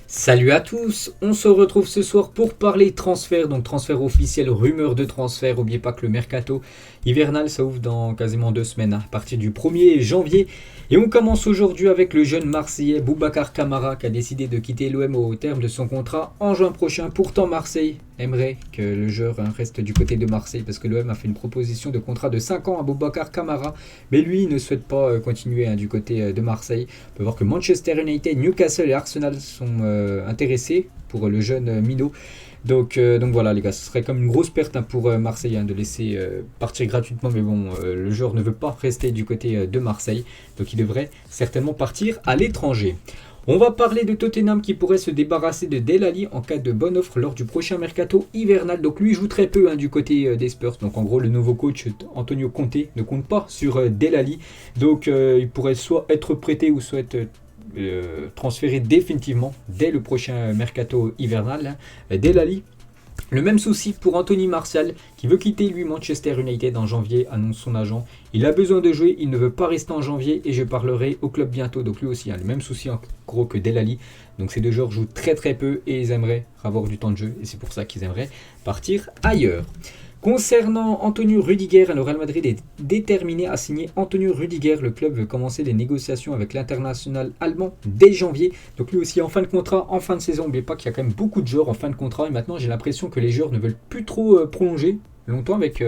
Salut à tous, on se retrouve ce soir pour parler transfert, donc transfert officiel, rumeur de transfert. N'oubliez pas que le mercato hivernal ça ouvre dans quasiment 2 semaines, à partir du 1er janvier. Et on commence aujourd'hui avec le jeune Marseillais Boubacar Kamara qui a décidé de quitter l'OM au terme de son contrat en juin prochain. Pourtant Marseille aimerait que le joueur reste du côté de Marseille parce que l'OM a fait une proposition de contrat de 5 ans à Boubacar Kamara, mais lui il ne souhaite pas continuer du côté de Marseille. On peut voir que Manchester United, Newcastle et Arsenal sont intéressés pour le jeune minot. Donc voilà les gars, ce serait comme une grosse perte pour Marseille de laisser partir gratuitement, mais bon, le joueur ne veut pas rester du côté de Marseille, donc il devrait certainement partir à l'étranger. On va parler de Tottenham qui pourrait se débarrasser de Dele Alli en cas de bonne offre lors du prochain mercato hivernal. Donc lui joue très peu du côté des Spurs. Donc en gros le nouveau coach Antonio Conte ne compte pas sur Dele Alli. Donc il pourrait soit être prêté ou soit être transféré définitivement dès le prochain mercato hivernal. Dele Alli. Le même souci pour Anthony Martial qui veut quitter lui Manchester United en janvier, annonce son agent. Il a besoin de jouer, il ne veut pas rester en janvier et je parlerai au club bientôt. Donc lui aussi a le même souci en gros que Dele Alli. Donc ces deux joueurs jouent très très peu et ils aimeraient avoir du temps de jeu et c'est pour ça qu'ils aimeraient partir ailleurs. Concernant Antonio Rudiger, le Real Madrid est déterminé à signer Antonio Rudiger. Le club veut commencer des négociations avec l'international allemand dès janvier. Donc lui aussi en fin de contrat, en fin de saison. N'oubliez pas qu'il y a quand même beaucoup de joueurs en fin de contrat. Et maintenant j'ai l'impression que les joueurs ne veulent plus trop prolonger longtemps avec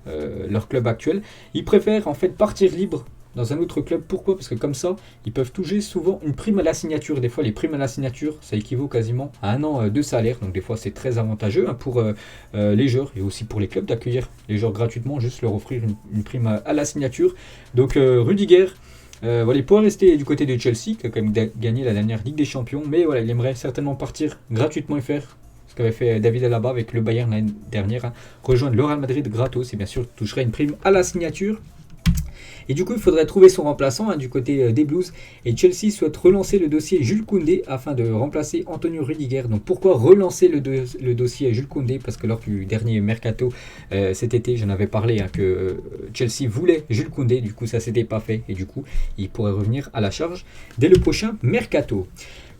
leur club actuel. Ils préfèrent en fait partir libre dans un autre club. Pourquoi ? Parce que comme ça, ils peuvent toucher souvent une prime à la signature. Des fois, les primes à la signature, ça équivaut quasiment à un an de salaire. Donc des fois, c'est très avantageux pour les joueurs et aussi pour les clubs d'accueillir les joueurs gratuitement, juste leur offrir une prime à la signature. Donc Rudiger, voilà, il pourrait rester du côté de Chelsea, qui a quand même gagné la dernière Ligue des Champions. Mais voilà, il aimerait certainement partir gratuitement et faire ce qu'avait fait David Alaba avec le Bayern l'année dernière. Rejoindre le Real Madrid gratos et bien sûr toucherait une prime à la signature. Et du coup, il faudrait trouver son remplaçant du côté des Blues. Et Chelsea souhaite relancer le dossier Jules Koundé afin de remplacer Antonio Rudiger. Donc pourquoi relancer le dossier Jules Koundé ? Parce que lors du dernier mercato cet été, j'en avais parlé que Chelsea voulait Jules Koundé. Du coup, ça ne s'était pas fait. Et du coup, il pourrait revenir à la charge dès le prochain mercato.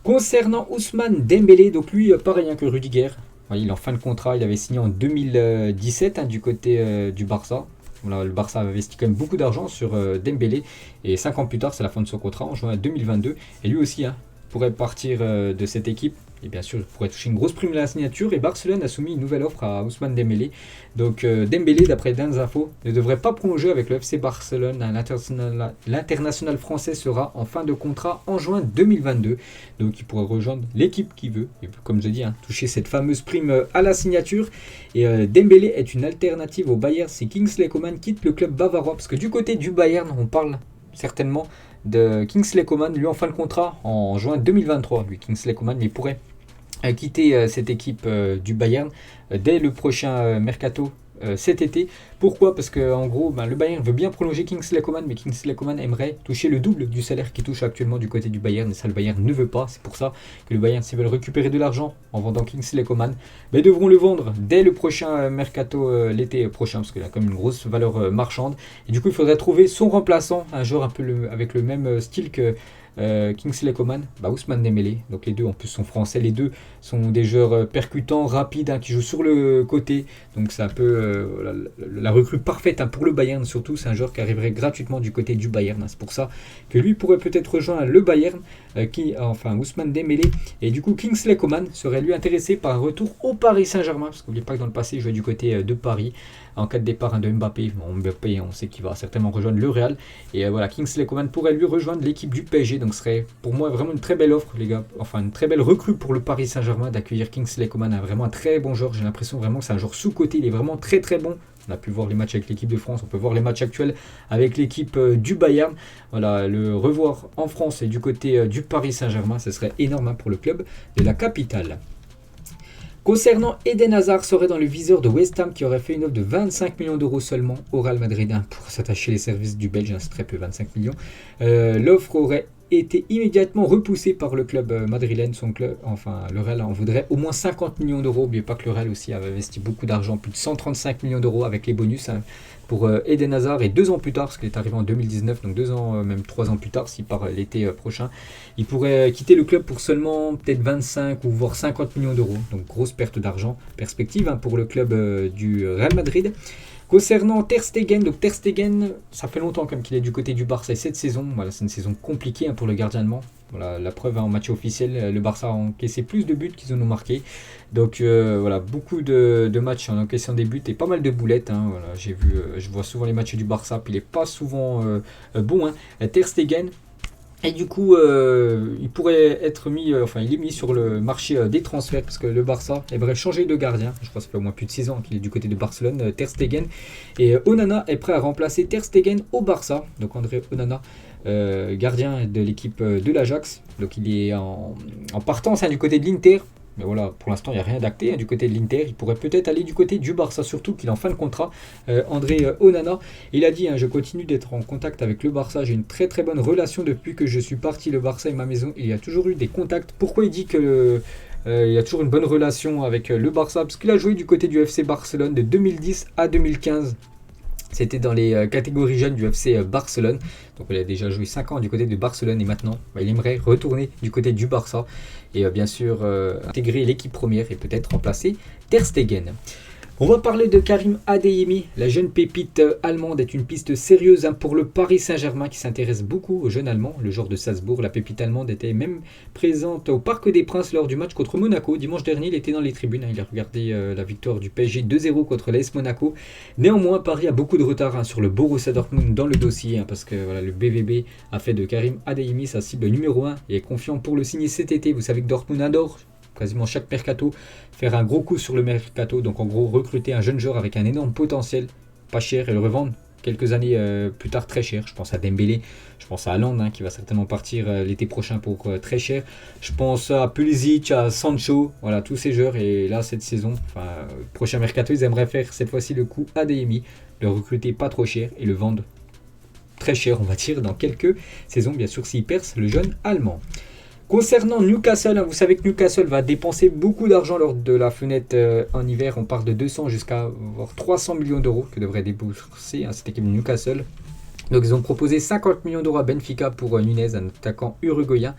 Concernant Ousmane Dembélé, donc lui, pareil que Rudiger. Il est en fin de contrat. Il avait signé en 2017 du côté du Barça. Voilà, le Barça a investi quand même beaucoup d'argent sur Dembélé et 5 ans plus tard c'est la fin de son contrat en juin 2022 et lui aussi pourrait partir de cette équipe et bien sûr il pourrait toucher une grosse prime à la signature et Barcelone a soumis une nouvelle offre à Ousmane Dembélé. Donc Dembélé d'après dernières infos ne devrait pas prolonger avec le FC Barcelone. L'international français sera en fin de contrat en juin 2022, donc il pourrait rejoindre l'équipe qu'il veut et comme je dis toucher cette fameuse prime à la signature. Et Dembélé est une alternative au Bayern si Kingsley Coman quitte le club bavarois, parce que du côté du Bayern on parle certainement de Kingsley Coman, lui en fin de contrat en juin 2023. Lui Kingsley Coman mais pourrait quitter cette équipe du Bayern dès le prochain mercato cet été. Pourquoi ? Parce que en gros le Bayern veut bien prolonger Kingsley Coman, mais Kingsley Coman aimerait toucher le double du salaire qu'il touche actuellement du côté du Bayern, et ça le Bayern ne veut pas. C'est pour ça que le Bayern, s'ils veulent récupérer de l'argent en vendant Kingsley Coman, devront le vendre dès le prochain mercato l'été prochain, parce qu'il a quand même une grosse valeur marchande. Et du coup il faudrait trouver son remplaçant, un joueur un peu avec le même style que Kingsley Coman, Ousmane Dembélé. Donc les deux en plus sont français, les deux sont des joueurs percutants, rapides, qui jouent sur le côté. Donc c'est un peu la recrue parfaite pour le Bayern. Surtout c'est un joueur qui arriverait gratuitement du côté du Bayern. C'est pour ça que lui pourrait peut-être rejoindre le Bayern, Ousmane Dembélé. Et du coup Kingsley Coman serait lui intéressé par un retour au Paris Saint-Germain, parce qu'oubliez pas que dans le passé il jouait du côté de Paris en cas de départ de Mbappé. Mbappé on sait qu'il va certainement rejoindre le Real. Et voilà, Kingsley Coman pourrait lui rejoindre l'équipe du PSG. Donc ce serait pour moi vraiment une très belle offre les gars, une très belle recrue pour le Paris Saint-Germain d'accueillir Kingsley Coman, vraiment un très bon joueur. J'ai l'impression vraiment que c'est un joueur sous-côté, il est vraiment très très bon. On a pu voir les matchs avec l'équipe de France, on peut voir les matchs actuels avec l'équipe du Bayern. Voilà, le revoir en France et du côté du Paris Saint-Germain, ce serait énorme pour le club de la capitale. Concernant Eden Hazard, serait dans le viseur de West Ham qui aurait fait une offre de 25 millions d'euros seulement au Real Madrid pour s'attacher les services du Belge, c'est très peu 25 millions. L'offre aurait été immédiatement repoussé par le club madrilène. Son club, enfin le Real en voudrait au moins 50 millions d'euros. N'oubliez pas que le Real aussi avait investi beaucoup d'argent, plus de 135 millions d'euros avec les bonus pour Eden Hazard. Et 2 ans plus tard, parce qu'il est arrivé en 2019, donc 2 ans, même 3 ans plus tard, s'il part l'été prochain, il pourrait quitter le club pour seulement peut-être 25 ou voire 50 millions d'euros. Donc grosse perte d'argent. Perspective pour le club du Real Madrid. Concernant Ter Stegen, donc Ter Stegen, ça fait longtemps comme qu'il est du côté du Barça et cette saison, voilà, c'est une saison compliquée pour le gardien allemand. Voilà, la preuve en match officiel, le Barça a encaissé plus de buts qu'ils en ont marqué. Donc voilà, beaucoup de matchs en encaissant des buts et pas mal de boulettes. Voilà, je vois souvent les matchs du Barça, puis il n'est pas souvent bon. Ter Stegen. Et du coup, il pourrait être mis, il est mis sur le marché des transferts parce que le Barça aimerait changer de gardien. Je crois que ça fait au moins plus de 6 ans qu'il est du côté de Barcelone, Ter Stegen. Et Onana est prêt à remplacer Ter Stegen au Barça. Donc André Onana, gardien de l'équipe de l'Ajax. Donc il est en partance du côté de l'Inter. Mais voilà, pour l'instant, il n'y a rien d'acté du côté de l'Inter. Il pourrait peut-être aller du côté du Barça, surtout qu'il est en fin de contrat. André Onana, il a dit je continue d'être en contact avec le Barça. J'ai une très très bonne relation depuis que je suis parti. Le Barça est ma maison. Il y a toujours eu des contacts. Pourquoi il dit que il y a toujours une bonne relation avec le Barça? Parce qu'il a joué du côté du FC Barcelone de 2010 à 2015. C'était dans les catégories jeunes du FC Barcelone. Donc il a déjà joué 5 ans du côté de Barcelone et maintenant il aimerait retourner du côté du Barça. Et bien sûr intégrer l'équipe première et peut-être remplacer Ter Stegen. On va parler de Karim Adeyemi. La jeune pépite allemande est une piste sérieuse pour le Paris Saint-Germain qui s'intéresse beaucoup aux jeunes Allemands. Le joueur de Salzbourg, la pépite allemande était même présente au Parc des Princes lors du match contre Monaco. Dimanche dernier, il était dans les tribunes. Il a regardé la victoire du PSG 2-0 contre l'AS Monaco. Néanmoins, Paris a beaucoup de retard sur le Borussia Dortmund dans le dossier parce que voilà, le BVB a fait de Karim Adeyemi sa cible numéro 1 et est confiant pour le signer cet été. Vous savez que Dortmund adore quasiment chaque mercato, faire un gros coup sur le mercato, donc en gros recruter un jeune joueur avec un énorme potentiel, pas cher, et le revendre quelques années plus tard très cher. Je pense à Dembélé, je pense à Haaland qui va certainement partir l'été prochain pour très cher. Je pense à Pulisic, à Sancho, voilà tous ces joueurs. Et là cette saison, prochain mercato, ils aimeraient faire cette fois-ci le coup Adeyemi, le recruter pas trop cher et le vendre très cher, on va dire, dans quelques saisons, bien sûr s'il perce le jeune allemand. Concernant Newcastle, vous savez que Newcastle va dépenser beaucoup d'argent lors de la fenêtre en hiver. On part de 200 jusqu'à 300 millions d'euros que devrait débourser cette équipe de Newcastle. Donc ils ont proposé 50 millions d'euros à Benfica pour Nunez, un attaquant uruguayen.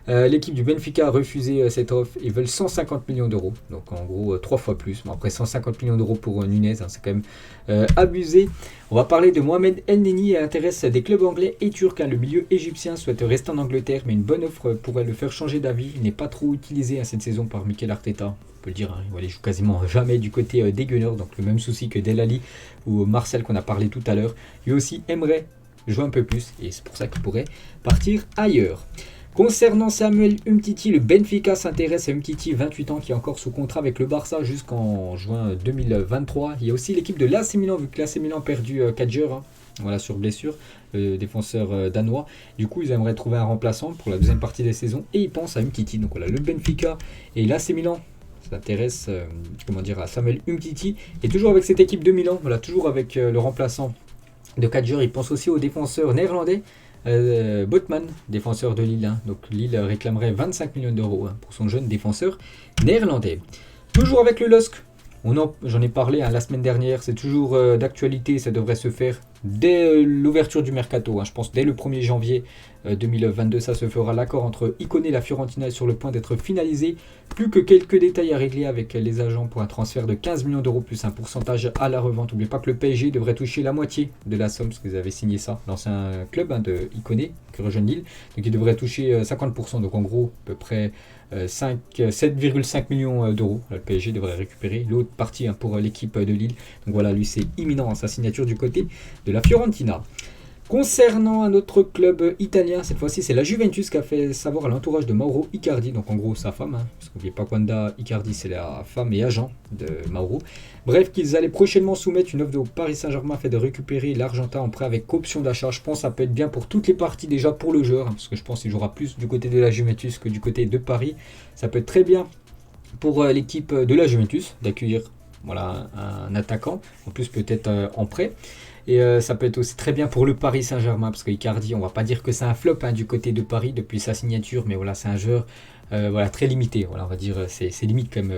L'équipe du Benfica a refusé cette offre. Ils veulent 150 millions d'euros. Donc en gros 3 fois plus. Bon, après 150 millions d'euros pour Nunez, c'est quand même abusé. On va parler de Mohamed El Neni. Il intéresse des clubs anglais et turcs. Le milieu égyptien souhaite rester en Angleterre, mais une bonne offre pourrait le faire changer d'avis. Il n'est pas trop utilisé cette saison par Mikel Arteta. On peut le dire, il joue quasiment jamais du côté des Gunners. Donc le même souci que Del Ali ou Marcel qu'on a parlé tout à l'heure. Lui aussi aimerait jouer un peu plus. Et c'est pour ça qu'il pourrait partir ailleurs. Concernant Samuel Umtiti, le Benfica s'intéresse à Umtiti, 28 ans, qui est encore sous contrat avec le Barça jusqu'en juin 2023. Il y a aussi l'équipe de l'AC Milan, vu que l'AC Milan a perdu 4 joueurs sur blessure, le défenseur danois. Du coup, ils aimeraient trouver un remplaçant pour la deuxième partie des saisons et ils pensent à Umtiti. Donc voilà, le Benfica et l'AC Milan s'intéressent à Samuel Umtiti. Et toujours avec cette équipe de Milan, voilà, toujours avec le remplaçant de 4 joueurs, ils pensent aussi aux défenseurs néerlandais. Botman, défenseur de Lille. Donc Lille réclamerait 25 millions d'euros pour son jeune défenseur néerlandais. Toujours avec le LOSC, j'en ai parlé la semaine dernière, c'est toujours d'actualité, ça devrait se faire dès l'ouverture du mercato. Je pense dès le 1er janvier 2022, ça se fera. L'accord entre Icone et la Fiorentina est sur le point d'être finalisé. Plus que quelques détails à régler avec les agents pour un transfert de 15 millions d'euros plus un pourcentage à la revente. N'oubliez pas que le PSG devrait toucher la moitié de la somme, parce que vous avez signé ça, l'ancien club de Icone, qui rejoint Lille. Donc il devrait toucher 50%, donc en gros à peu près 7,5 millions d'euros. Le PSG devrait récupérer l'autre partie pour l'équipe de Lille. Donc voilà, lui c'est imminent sa signature du côté de la Fiorentina. Concernant un autre club italien, cette fois-ci c'est la Juventus qui a fait savoir à l'entourage de Mauro Icardi, donc en gros sa femme, parce qu'oubliez pas qu'Wanda Icardi c'est la femme et agent de Mauro. Bref, qu'ils allaient prochainement soumettre une offre au Paris Saint-Germain afin de récupérer l'Argentin en prêt avec option d'achat. Je pense que ça peut être bien pour toutes les parties, déjà pour le joueur, parce que je pense qu'il jouera plus du côté de la Juventus que du côté de Paris. Ça peut être très bien pour l'équipe de la Juventus d'accueillir un attaquant, en plus peut-être en prêt. Et ça peut être aussi très bien pour le Paris Saint-Germain, parce que Icardi, on va pas dire que c'est un flop du côté de Paris depuis sa signature, mais voilà, c'est un joueur très limité. Voilà, on va dire c'est limite comme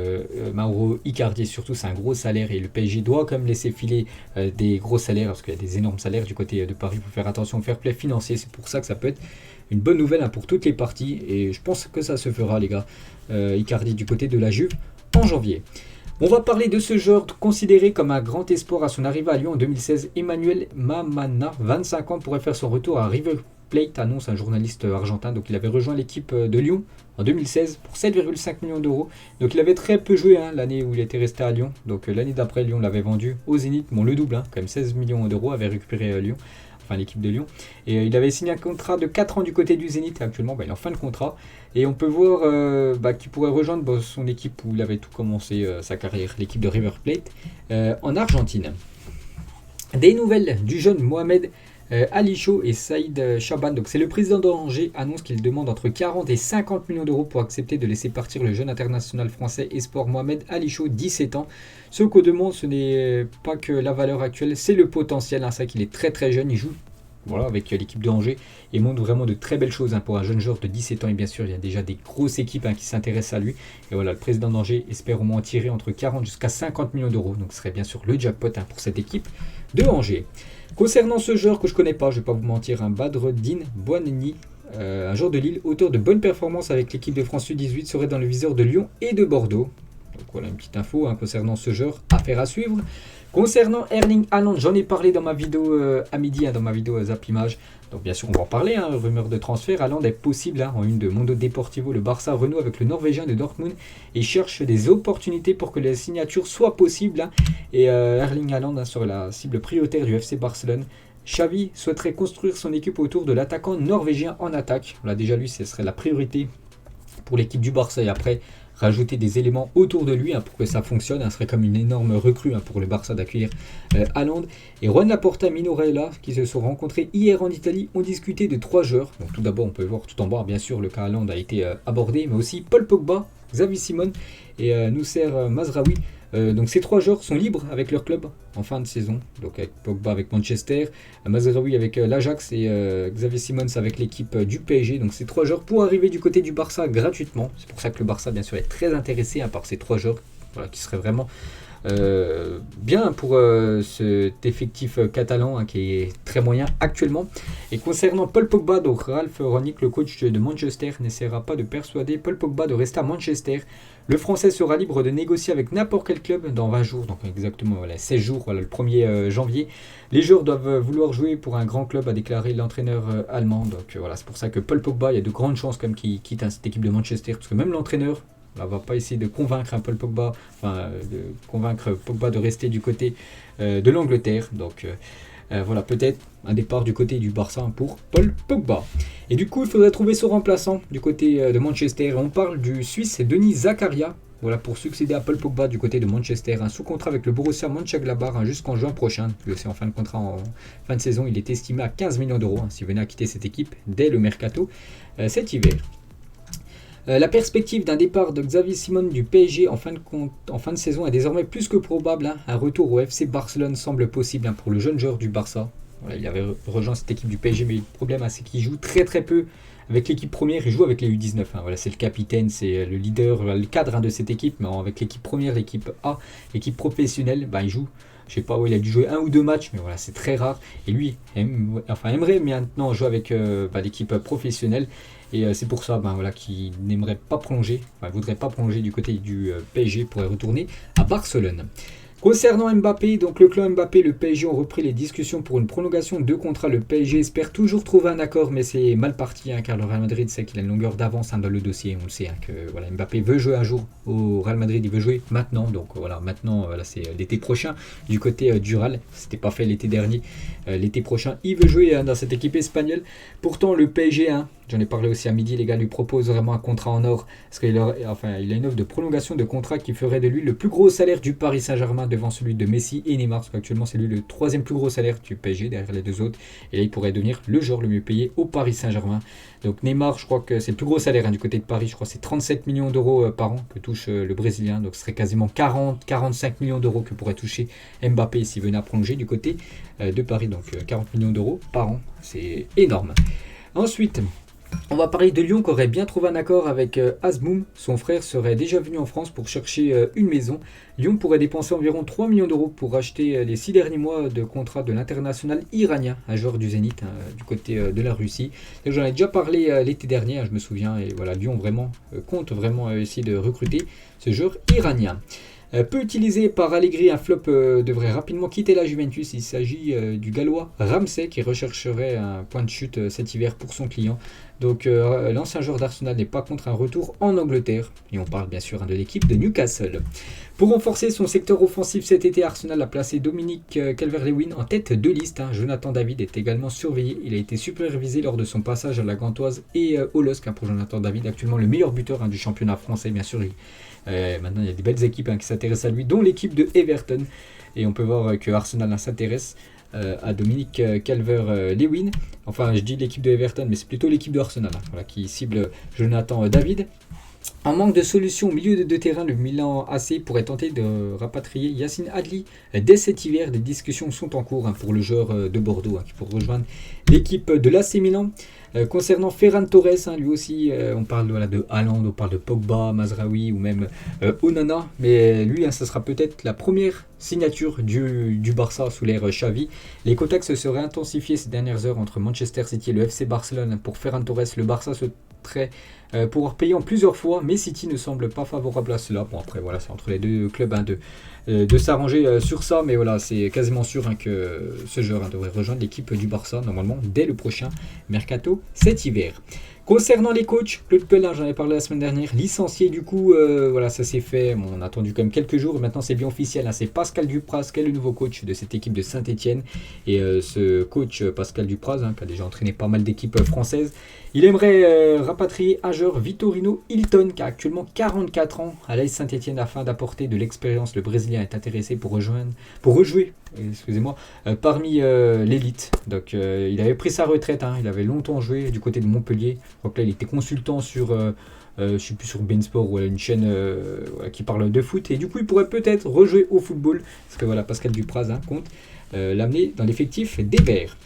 Mauro Icardi, et surtout c'est un gros salaire et le PSG doit quand même laisser filer des gros salaires, parce qu'il y a des énormes salaires du côté de Paris. Il faut faire attention au fair play financier, c'est pour ça que ça peut être une bonne nouvelle pour toutes les parties, et je pense que ça se fera les gars. Icardi du côté de la Juve en janvier. On va parler de ce joueur considéré comme un grand espoir à son arrivée à Lyon en 2016. Emmanuel Mamana, 25 ans, pourrait faire son retour à River Plate, annonce un journaliste argentin. Donc il avait rejoint l'équipe de Lyon en 2016 pour 7,5 millions d'euros. Donc il avait très peu joué l'année où il était resté à Lyon. Donc l'année d'après, Lyon l'avait vendu au Zénith. Bon, le double, quand même 16 millions d'euros avait récupéré Lyon. Enfin l'équipe de Lyon. Et il avait signé un contrat de 4 ans du côté du Zénith. Et actuellement, il est en fin de contrat. Et on peut voir qu'il pourrait rejoindre son équipe où il avait tout commencé sa carrière, l'équipe de River Plate, en Argentine. Des nouvelles du jeune Mohamed Alicho et Saïd Chaban. Donc c'est le président d'Angers annonce qu'il demande entre 40 et 50 millions d'euros pour accepter de laisser partir le jeune international français espoir Mohamed Alicho, 17 ans. Ce qu'on demande, ce n'est pas que la valeur actuelle, c'est le potentiel. C'est vrai qu'il est très très jeune, il joue avec l'équipe de Angers et montre vraiment de très belles choses pour un jeune joueur de 17 ans. Et bien sûr, il y a déjà des grosses équipes qui s'intéressent à lui. Et voilà, le président d'Angers espère au moins en tirer entre 40 jusqu'à 50 millions d'euros. Donc ce serait bien sûr le jackpot pour cette équipe de Angers. Concernant ce joueur que je ne connais pas, je ne vais pas vous mentir, Badreddin Bouanni, un joueur de Lille, auteur de bonnes performances avec l'équipe de France U18, serait dans le viseur de Lyon et de Bordeaux. Donc voilà une petite info concernant ce joueur, affaire à suivre. Concernant Erling Haaland, j'en ai parlé dans ma vidéo à midi, dans ma vidéo Zap Image. Donc bien sûr, on va en parler, rumeur de transfert. Haaland est possible, en une de Mondo Deportivo. Le Barça renoue avec le Norvégien de Dortmund et cherche des opportunités pour que les signatures soient possibles. Et Erling Haaland sur la cible prioritaire du FC Barcelone. Xavi souhaiterait construire son équipe autour de l'attaquant norvégien en attaque. Là déjà, lui, ce serait la priorité pour l'équipe du Barça. Et après, rajouter des éléments autour de lui pour que ça fonctionne. Ce serait comme une énorme recrue pour le Barça d'accueillir Haaland. Et Juan Laporta et Mino Raiola, qui se sont rencontrés hier en Italie, ont discuté de 3 joueurs. Donc tout d'abord, on peut voir tout en bas, bien sûr, le cas Haaland a été abordé, mais aussi Paul Pogba, Xavi Simons et Noussair Mazraoui. Donc ces 3 joueurs sont libres avec leur club en fin de saison. Donc avec Pogba avec Manchester, Mazraoui avec l'Ajax et Xavi Simons avec l'équipe du PSG. Donc ces 3 joueurs pour arriver du côté du Barça gratuitement. C'est pour ça que le Barça bien sûr est très intéressé par ces 3 joueurs qui seraient vraiment bien pour cet effectif catalan qui est très moyen actuellement. Et concernant Paul Pogba, donc Ralph Rangnick, le coach de Manchester, n'essaiera pas de persuader Paul Pogba de rester à Manchester. Le Français sera libre de négocier avec n'importe quel club dans 20 jours, donc exactement 16 jours, le 1er janvier. Les joueurs doivent vouloir jouer pour un grand club, a déclaré l'entraîneur allemand. Donc voilà, c'est pour ça que Paul Pogba, il y a de grandes chances comme qu'il quitte cette équipe de Manchester, parce que même l'entraîneur ne va pas essayer de convaincre Paul Pogba, de convaincre Pogba de rester du côté de l'Angleterre. Donc voilà, peut-être un départ du côté du Barça pour Paul Pogba. Et du coup, il faudrait trouver son remplaçant du côté de Manchester. On parle du Suisse Denis Zakaria, pour succéder à Paul Pogba du côté de Manchester. Un sous-contrat avec le Borussia Mönchengladbach jusqu'en juin prochain. Lui aussi en fin de contrat, en fin de saison, il est estimé à 15 millions d'euros s'il venait à quitter cette équipe dès le mercato cet hiver. La perspective d'un départ de Xavi Simons du PSG en fin de saison est désormais plus que probable. Un retour au FC Barcelone semble possible pour le jeune joueur du Barça. Il avait rejoint cette équipe du PSG, mais le problème c'est qu'il joue très très peu avec l'équipe première. Il joue avec les U19. C'est le capitaine, c'est le leader, le cadre de cette équipe. Mais avec l'équipe première, l'équipe A, l'équipe professionnelle, il joue. Je sais pas, il a dû jouer 1 ou 2 matchs, mais c'est très rare. Et lui, aimerait maintenant jouer avec l'équipe professionnelle. Et c'est pour ça qu'il n'aimerait pas prolonger, voudrait pas prolonger du côté du PSG pour retourner à Barcelone. Concernant Mbappé, donc le clan Mbappé, le PSG ont repris les discussions pour une prolongation de contrat. Le PSG espère toujours trouver un accord, mais c'est mal parti car le Real Madrid sait qu'il a une longueur d'avance dans le dossier. On le sait que Mbappé veut jouer un jour au Real Madrid, il veut jouer maintenant. Donc maintenant c'est l'été prochain du côté du Real. C'était pas fait l'été dernier. L'été prochain, il veut jouer dans cette équipe espagnole. Pourtant le PSG, j'en ai parlé aussi à midi, les gars, lui propose vraiment un contrat en or. Parce qu'il il a une offre de prolongation de contrat qui ferait de lui le plus gros salaire du Paris Saint-Germain devant celui de Messi et Neymar, parce qu'actuellement c'est lui le troisième plus gros salaire du PSG derrière les deux autres. Et là il pourrait devenir le joueur le mieux payé au Paris Saint-Germain. Donc Neymar, je crois que c'est le plus gros salaire du côté de Paris, je crois que c'est 37 millions d'euros par an que touche le Brésilien. Donc ce serait quasiment 40-45 millions d'euros que pourrait toucher Mbappé s'il venait à prolonger du côté de Paris. Donc 40 millions d'euros par an, c'est énorme. Ensuite, on va parler de Lyon qui aurait bien trouvé un accord avec Azmoum. Son frère serait déjà venu en France pour chercher une maison. Lyon pourrait dépenser environ 3 millions d'euros pour acheter les 6 derniers mois de contrat de l'international iranien, un joueur du Zénith du côté de la Russie. J'en ai déjà parlé l'été dernier, je me souviens, et voilà, Lyon vraiment compte vraiment essayer de recruter ce joueur iranien. Peu utilisé par Allegri, un flop devrait rapidement quitter la Juventus. Il s'agit du Gallois Ramsey qui rechercherait un point de chute cet hiver pour son client. Donc l'ancien joueur d'Arsenal n'est pas contre un retour en Angleterre. Et on parle bien sûr de l'équipe de Newcastle. Pour renforcer son secteur offensif cet été, Arsenal a placé Dominique Calvert-Lewin en tête de liste. Jonathan David est également surveillé. Il a été supervisé lors de son passage à la Gantoise et au LOSC pour Jonathan David, actuellement le meilleur buteur du championnat français, bien sûr. Maintenant, il y a des belles équipes qui s'intéressent à lui, dont l'équipe de Everton. Et on peut voir que Arsenal s'intéresse à Dominique Calvert-Lewin. Enfin, je dis l'équipe de Everton, mais c'est plutôt l'équipe de Arsenal qui cible Jonathan David. En manque de solution au milieu de terrain, le Milan AC pourrait tenter de rapatrier Yacine Adli dès cet hiver. Des discussions sont en cours pour le joueur de Bordeaux qui pourrait rejoindre l'équipe de l'AC Milan. Concernant Ferran Torres, lui aussi, on parle de Haaland, on parle de Pogba, Mazraoui ou même Onana. Mais lui, ça sera peut-être la première signature du Barça sous l'ère Xavi. Les contacts se seraient intensifiés ces dernières heures entre Manchester City et le FC Barcelone pour Ferran Torres. Le Barça souhaiterait pouvoir payer en plusieurs fois, mais City ne semble pas favorable à cela. Bon, après, voilà, c'est entre les deux clubs de s'arranger sur ça, mais voilà, c'est quasiment sûr que ce joueur devrait rejoindre l'équipe du Barça normalement dès le prochain mercato cet hiver. Concernant les coachs, Claude Puel, j'en ai parlé la semaine dernière, licencié du coup, voilà, ça s'est fait, on a attendu quand même quelques jours, et maintenant c'est bien officiel, c'est Pascal Dupraz qui est le nouveau coach de cette équipe de Saint-Etienne, et ce coach Pascal Dupraz, qui a déjà entraîné pas mal d'équipes françaises, il aimerait rapatrier un joueur, Vitorino Hilton, qui a actuellement 44 ans à l'AS Saint-Etienne afin d'apporter de l'expérience. Le Brésilien est intéressé pour rejouer parmi l'élite. Donc il avait pris sa retraite, il avait longtemps joué du côté de Montpellier. Je crois que là il était consultant sur, je sais plus, sur Beansport ou une chaîne qui parle de foot. Et du coup il pourrait peut-être rejouer au football. Parce que voilà, Pascal Dupraz compte l'amener dans l'effectif des Verts.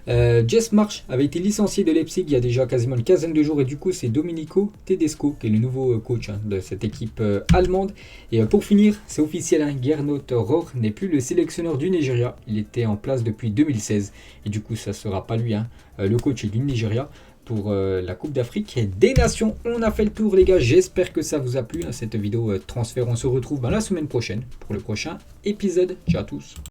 Jess Marsch avait été licencié de Leipzig il y a déjà quasiment une quinzaine de jours et du coup c'est Domenico Tedesco qui est le nouveau coach de cette équipe allemande. Et pour finir, c'est officiel, Gernot Rohr n'est plus le sélectionneur du Nigeria. Il était en place depuis 2016 et du coup ça ne sera pas lui, le coach du Nigeria pour la Coupe d'Afrique des Nations. On a fait le tour les gars, j'espère que ça vous a plu cette vidéo transfert. On se retrouve la semaine prochaine pour le prochain épisode. Ciao à tous.